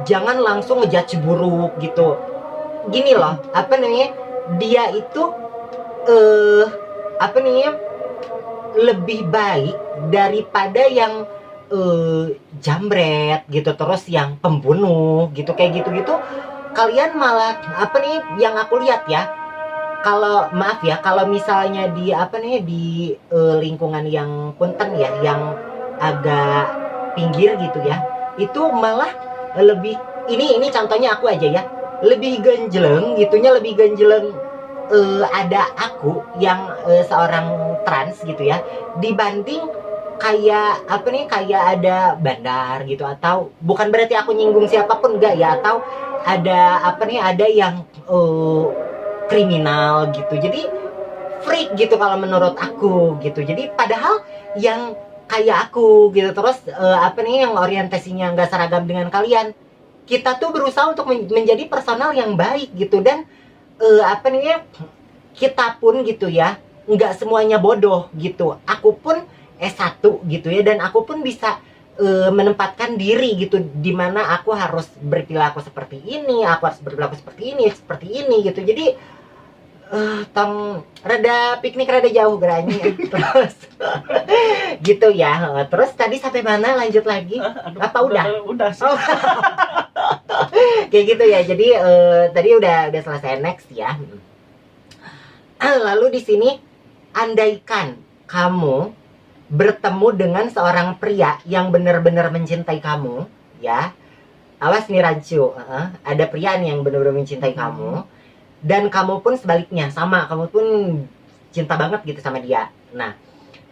jangan langsung ngejudge buruk gitu. Gini loh, apa namanya, dia itu apa nih, lebih baik daripada yang jambret gitu, terus yang pembunuh gitu, kayak gitu-gitu. Kalian malah apa nih, yang aku lihat ya, kalau maaf ya, kalau misalnya di apa nih, di lingkungan yang punten ya, yang agak pinggir gitu ya, itu malah lebih, ini contohnya aku aja ya, lebih genjeleng gitunya, lebih genjeleng ada aku yang seorang trans gitu ya, dibanding kayak apa nih, kayak ada bandar gitu. Atau bukan berarti aku nyinggung siapapun, enggak ya, atau ada apa nih, ada yang kriminal gitu. Jadi freak gitu kalau menurut aku gitu. Jadi padahal yang kayak aku gitu, terus apa nih, yang orientasinya nggak seragam dengan kalian, kita tuh berusaha untuk menjadi personal yang baik gitu. Dan apa nih, kita pun gitu ya, nggak semuanya bodoh gitu. Aku pun S1 gitu ya, dan aku pun bisa menempatkan diri gitu, dimana aku harus berperilaku seperti ini, aku harus berperilaku seperti ini gitu. Jadi tong rada piknik rada jauh geranya. Terus gitu ya. Terus tadi sampai mana, lanjut lagi? Aduh, Apa udah? Udah sih. Oh. Kayak gitu ya. Jadi tadi udah selesai. Next ya. Lalu di sini, andaikan kamu bertemu dengan seorang pria yang benar-benar mencintai kamu, ya. Awas nih Rancu, ada pria nih yang benar-benar mencintai kamu, dan kamu pun sebaliknya sama, kamu pun cinta banget gitu sama dia. Nah,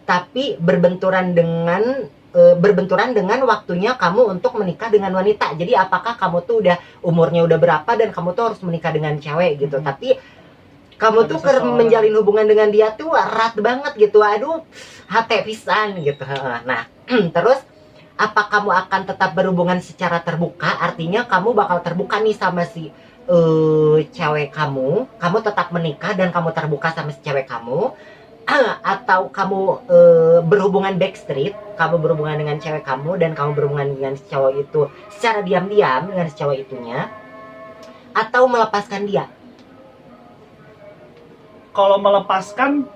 tapi berbenturan dengan waktunya kamu untuk menikah dengan wanita. Jadi apakah kamu tuh udah umurnya udah berapa dan kamu tuh harus menikah dengan cewek gitu, tapi kamu tuh menjalin hubungan dengan dia tuh erat banget gitu. Aduh, hati pisan gitu. Nah, terus apa kamu akan tetap berhubungan secara terbuka? Artinya kamu bakal terbuka nih sama si cewek kamu tetap menikah dan kamu terbuka sama si cewek kamu, atau kamu berhubungan backstreet, kamu berhubungan dengan cewek kamu dan kamu berhubungan dengan si cowok itu secara diam-diam dengan si cowok itunya, atau melepaskan dia? Kalau melepaskan,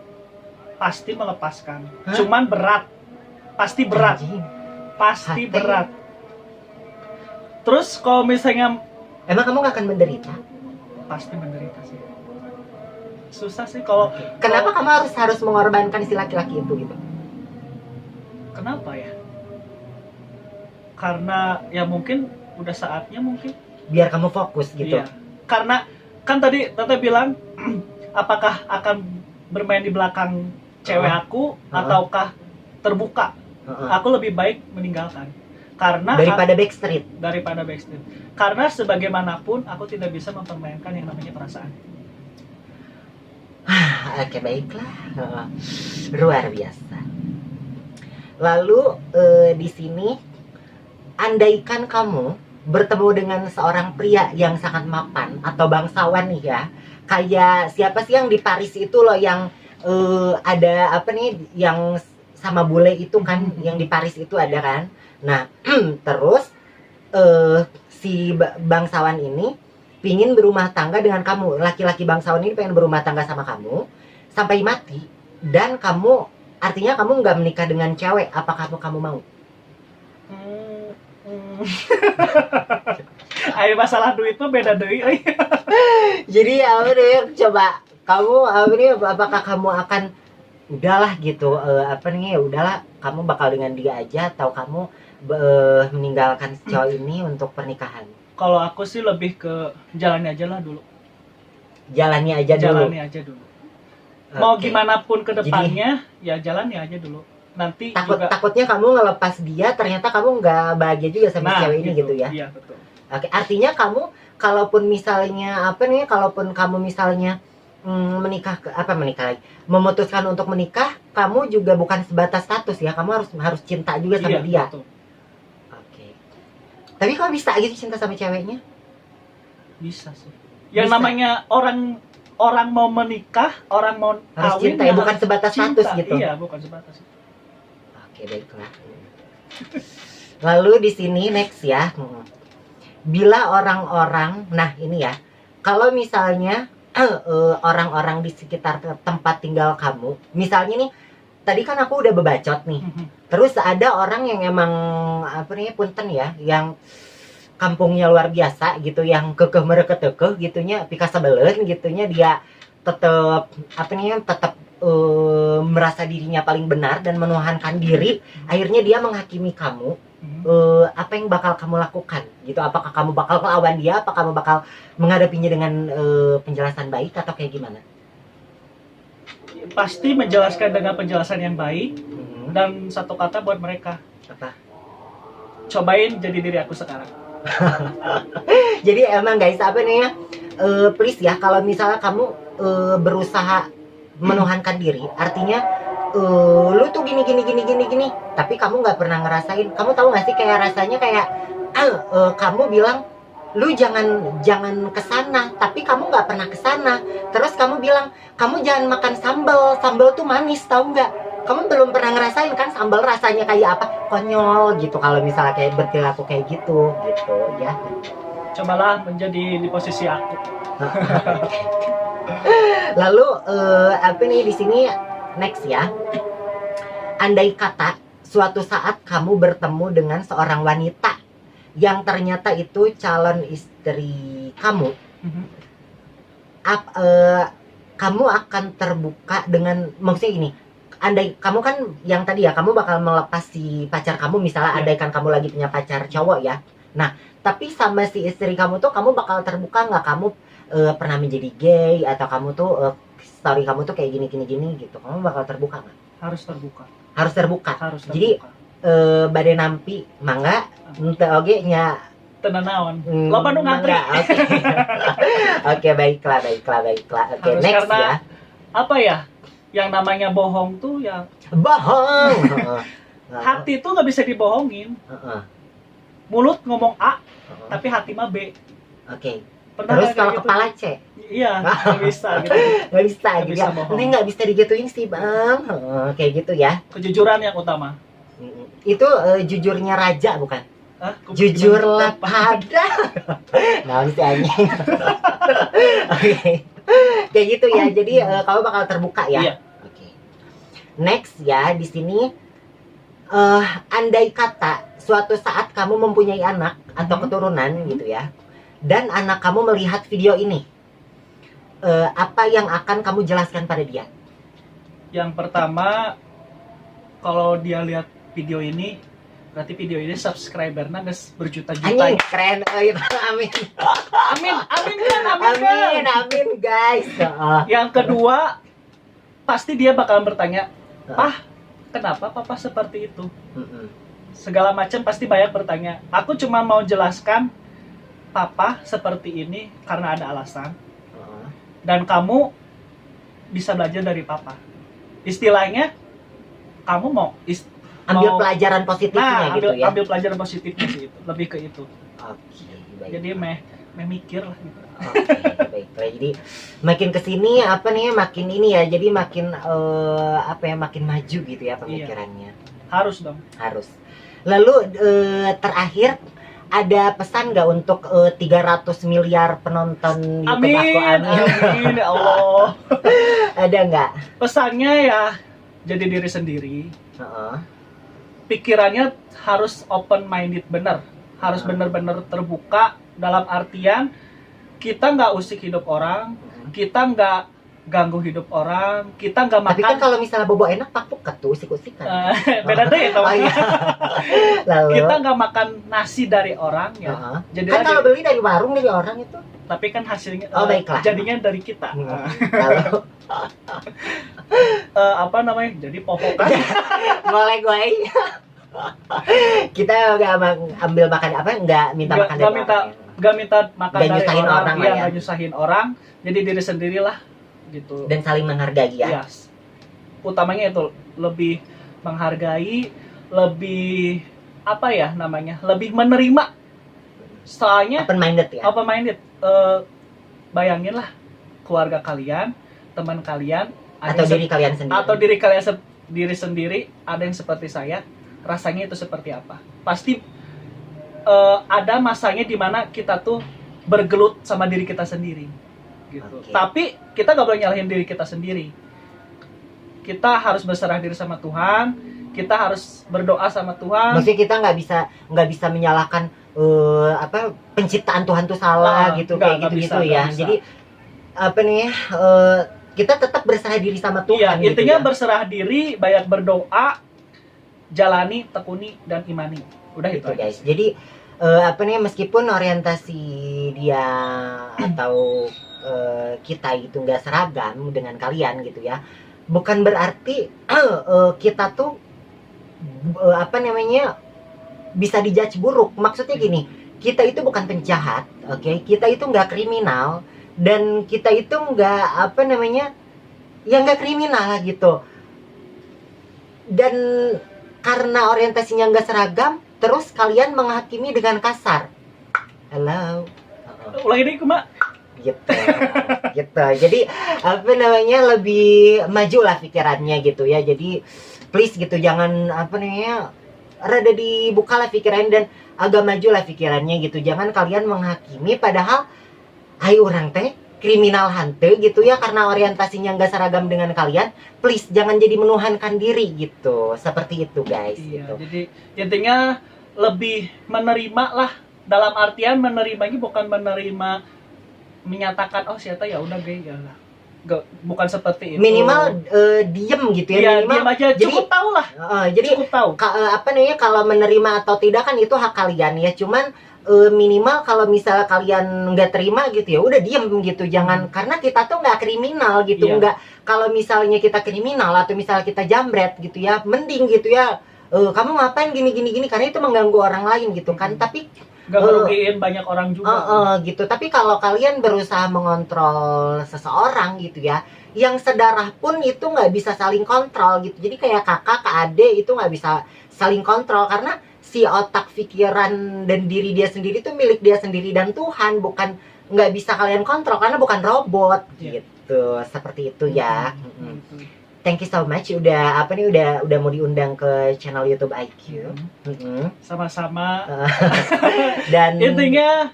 pasti melepaskan. Hah? Cuman berat. Pasti berat. Anjing. Pasti Hati. berat. Terus kalau misalnya, Emang kamu gak akan menderita? pasti menderita sih. Susah sih kalau. Kenapa kamu harus mengorbankan si laki-laki itu gitu? Kenapa ya? Karena ya mungkin udah saatnya mungkin. Biar kamu fokus gitu. Iya. Karena kan tadi Tete bilang, apakah akan bermain di belakang cewek aku ataukah terbuka? Aku lebih baik meninggalkan. Karena Daripada backstreet. Karena sebagaimanapun aku tidak bisa mempermainkan yang namanya perasaan. Oke, baiklah. Luar biasa. Lalu di sini, andaikan kamu bertemu dengan seorang pria yang sangat mapan atau bangsawan nih ya, kayak siapa sih yang di Paris itu loh, yang ada apa nih, yang sama bule itu kan, yang di Paris itu ada kan. Nah, terus si bangsawan ini pingin berumah tangga dengan kamu. Laki-laki bangsawan ini pengen berumah tangga sama kamu sampai mati, dan kamu, artinya kamu nggak menikah dengan cewek. Apa kamu mau? Ayo, masalah duit mah beda deui. Jadi apa nih, coba kamu apa nih, apakah kamu akan udahlah gitu, apa nih, udahlah kamu bakal dengan dia aja, atau kamu meninggalkan si cowok ini untuk pernikahan? Kalau aku sih lebih ke jalani aja lah dulu. Jalani aja dulu. Mau gimana pun ke depannya, ya jalani aja dulu. Nanti takutnya kamu ngelepas dia, ternyata kamu nggak bahagia juga sama cewek ini gitu ya. Iya, betul. Oke, artinya kamu kalaupun misalnya apa nih, kalaupun kamu misalnya menikah lagi, memutuskan untuk menikah, kamu juga bukan sebatas status ya, kamu harus cinta juga sama dia. Betul. Oke. Tapi kamu bisa gitu cinta sama ceweknya? Bisa sih. Yang namanya orang mau menikah, orang mau harus kawin, cinta ya, bukan sebatas status gitu. Iya, bukan sebatas. Oke, baiklah. Lalu di sini next ya. Bila orang-orang, nah ini ya, kalau misalnya orang-orang di sekitar tempat tinggal kamu, misalnya nih, tadi kan aku udah bebacot nih, terus ada orang yang emang apa nih, punten ya, yang kampungnya luar biasa gitu, yang kekeh mereketeke gitunya, pika sebelen gitunya, dia tetap apa nih, tetap merasa dirinya paling benar dan menuhankan diri, akhirnya dia menghakimi kamu. Apa yang bakal kamu lakukan gitu? Apakah kamu bakal melawan dia? Apa kamu bakal menghadapinya dengan penjelasan baik atau kayak gimana? Pasti menjelaskan dengan penjelasan yang baik. Dan satu kata buat mereka. Apa? Cobain jadi diri aku sekarang. Jadi emang guys, apa nih ya, please ya, kalau misalnya kamu berusaha menuhankan diri, artinya lu tuh gini, tapi kamu nggak pernah ngerasain. Kamu tahu nggak sih kayak rasanya kayak kamu bilang lu jangan kesana, tapi kamu nggak pernah kesana. Terus kamu bilang kamu jangan makan sambal tuh manis, tahu nggak? Kamu belum pernah ngerasain kan sambal rasanya kayak apa? Konyol gitu kalau misalnya kayak berperilaku kayak gitu ya. Cobalah menjadi di posisi aku. Lalu apa nih di sini next ya. Andai kata suatu saat kamu bertemu dengan seorang wanita yang ternyata itu calon istri kamu, kamu akan terbuka dengan, maksudnya gini, andai kamu kan yang tadi ya, kamu bakal melepas si pacar kamu misalnya, andaikan kamu lagi punya pacar cowok ya. Nah, tapi sama si istri kamu tuh kamu bakal terbuka nggak, kamu pernah menjadi gay atau kamu tuh story kamu tuh kayak gini gitu, kamu bakal terbuka nggak? Harus terbuka. Harus terbuka. Harus terbuka. Jadi badai nampi mangga ente oge nya tenanawan. Loba nu ngantri. Oke, baiklah. Oke, next karena, ya. Apa ya? Yang namanya bohong tuh yang bohong. hati tuh nggak bisa dibohongin. Mulut ngomong A, tapi hati mah B. Oke. Pernah Terus kalau gitu? kepala C? Iya, nggak bisa gitu. Nggak bisa Nggak gitu bisa ya. bohong. Nanti nggak bisa digituin sih bang. Kayak gitu ya. Kejujuran yang utama. Itu jujurnya raja bukan? Hah? Jujurlah pada. Nah, ini si anjing. Oke. Kayak gitu ya. Jadi kamu bakal terbuka ya. Iya. Oke. Next ya, di sini andai kata suatu saat kamu mempunyai anak atau keturunan gitu ya, dan anak kamu melihat video ini, apa yang akan kamu jelaskan pada dia? Yang pertama, kalau dia lihat video ini, berarti video ini subscribernya guys berjuta-juta. Anjing, keren. Amin. Amin guys. Yang kedua, pasti dia bakalan bertanya, "Pah, kenapa papa seperti itu?" Segala macam pasti banyak bertanya. Aku cuma mau jelaskan, papa seperti ini karena ada alasan. Dan kamu bisa belajar dari papa. Istilahnya, kamu mau ambil pelajaran positifnya gitu ya. Ambil pelajaran positifnya sih itu, lebih ke itu. Oke, baik. Jadi mikir lah gitu. Oke, baiklah. Jadi makin kesini apa nih, makin ini ya. Jadi makin makin maju gitu ya pemikirannya. Harus dong. Harus. Lalu terakhir, ada pesan nggak untuk 300 miliar penonton YouTube aku? Amin ya Allah. Ada nggak? Pesannya ya, jadi diri sendiri. Pikirannya harus open minded, bener. Harus bener-bener terbuka, dalam artian kita nggak usik hidup orang, kita nggak ganggu hidup orang, kita nggak makan. Tapi kan kalau misalnya bobo enak, pak puket tuh usik-usikan. Beda deh ya. Lalu kita nggak makan nasi dari orang ya. Jadi kan kalau beli dari warung dari orang itu. Tapi kan hasilnya baiklah. jadinya dari kita. Lalu apa namanya? Jadi pohokan. Boleh gue. Kita nggak ambil makan nggak minta makan dari orang. Nggak minta makan dari orang, ya. Nggak nyusahin orang. Jadi diri sendirilah gitu. Dan saling menghargai ya. Yes. Utamanya itu lebih menghargai, lebih apa ya namanya? Lebih menerima. Soalnya open minded ya. Open minded. Bayangin lah keluarga kalian, teman kalian, atau diri kalian sendiri. Atau diri sendiri ada yang seperti saya, rasanya itu seperti apa? Pasti ada masanya di mana kita tuh bergelut sama diri kita sendiri. Gitu. Okay. Tapi kita nggak boleh nyalahin diri kita sendiri. Kita harus berserah diri sama Tuhan. Kita harus berdoa sama Tuhan. Maksudnya kita nggak bisa menyalahkan penciptaan Tuhan tuh salah gitu, kayak gitu ya. Jadi apa nih kita tetap berserah diri sama Tuhan. Iya, intinya gitu ya. berserah diri, banyak berdoa, jalani, tekuni, dan imani. Udah itu guys. Jadi meskipun orientasi dia atau kita itu nggak seragam dengan kalian gitu ya, bukan berarti kita tuh bisa dijudge buruk. Maksudnya gini, kita itu bukan penjahat, oke? Kita itu nggak kriminal, dan kita itu nggak nggak kriminal lah gitu. Dan karena orientasinya nggak seragam, terus kalian menghakimi dengan kasar. Hello. Ulang ini kumaha? Gitu. Gitu. Jadi apa namanya, lebih maju lah pikirannya gitu ya. Jadi please gitu, jangan apa namanya, rada dibuka lah pikiran dan agak maju lah pikirannya gitu. Jangan kalian menghakimi padahal ayo orang teh kriminal hantu gitu ya, karena orientasinya nggak seragam dengan kalian. Please jangan jadi menuhankan diri gitu, seperti itu guys. Iya, Gitu. jadi intinya lebih menerima lah, dalam artian menerimanya bukan menerima menyatakan oh siapa ya udah gay ya lah. Bukan seperti itu. Minimal diem gitu ya, Iya, minimal diam aja, jadi- cukup tahu lah. jadi Cukup tahu. apa namanya, kalau menerima atau tidak kan itu hak kalian ya. Cuman minimal kalau misalnya kalian nggak terima gitu ya udah diem gitu. Jangan, karena kita tuh nggak kriminal gitu. Iya. Nggak, kalau misalnya kita kriminal atau misalnya kita jambret gitu ya, mending gitu ya kamu ngapain gini karena itu mengganggu orang lain gitu kan. Tapi Gak merugiin banyak orang juga. gitu. Tapi kalau kalian berusaha mengontrol seseorang gitu ya, yang sedarah pun itu nggak bisa saling kontrol gitu. Jadi kayak kakak ke adik itu nggak bisa saling kontrol, karena si otak, pikiran dan diri dia sendiri itu milik dia sendiri dan Tuhan, bukan, nggak bisa kalian kontrol karena bukan robot. Iya. Gitu. Seperti itu ya. Mhm. Thank you so much udah apa nih, udah mau diundang ke channel YouTube IQ. Sama-sama. Dan Intinya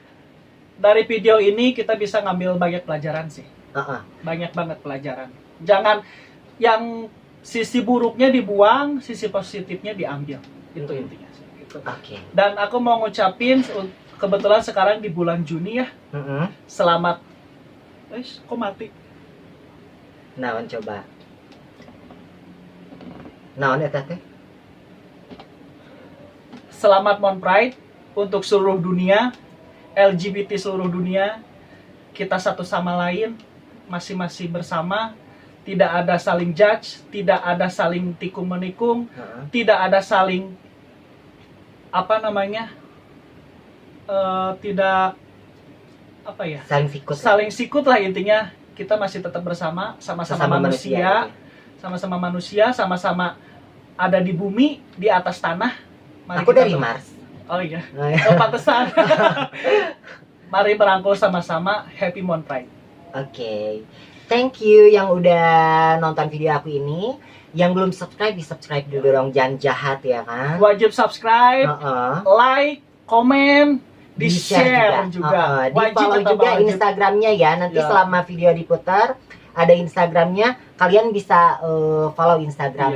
dari video ini kita bisa ngambil banyak pelajaran sih. Banyak banget pelajaran. Jangan yang sisi buruknya dibuang, sisi positifnya diambil. Itu intinya sih. Gitu. Oke. Dan aku mau ngucapin, kebetulan sekarang di bulan Juni ya. Selamat. Kok mati? Naon coba? Naon eta teh? Selamat Mon Pride untuk seluruh dunia, LGBT seluruh dunia. Kita satu sama lain, masing-masing bersama. Tidak ada saling judge, tidak ada saling tikung menikung, tidak ada saling apa namanya, tidak apa ya, saling sikut lah intinya. Kita masih tetap bersama, sama-sama manusia, sama-sama manusia, sama-sama ada di bumi, di atas tanah. Mari Aku kita dari Mars. Oh iya, oh, pantesan. Mari merangkul sama-sama. Happy Mon Pride. Oke. Thank you yang udah nonton video aku ini. Yang belum subscribe, di subscribe dulu dong, jangan jahat ya kan. Wajib subscribe, like, komen, di share juga. Di follow juga Instagramnya ya. Nanti selama video diputar ada Instagramnya, kalian bisa follow Instagram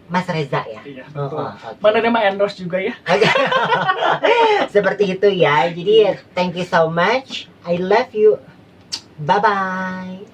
Mas Reza ya. Iya, betul. Menerima endorse juga ya. Seperti itu ya. Jadi thank you so much. I love you. Bye bye.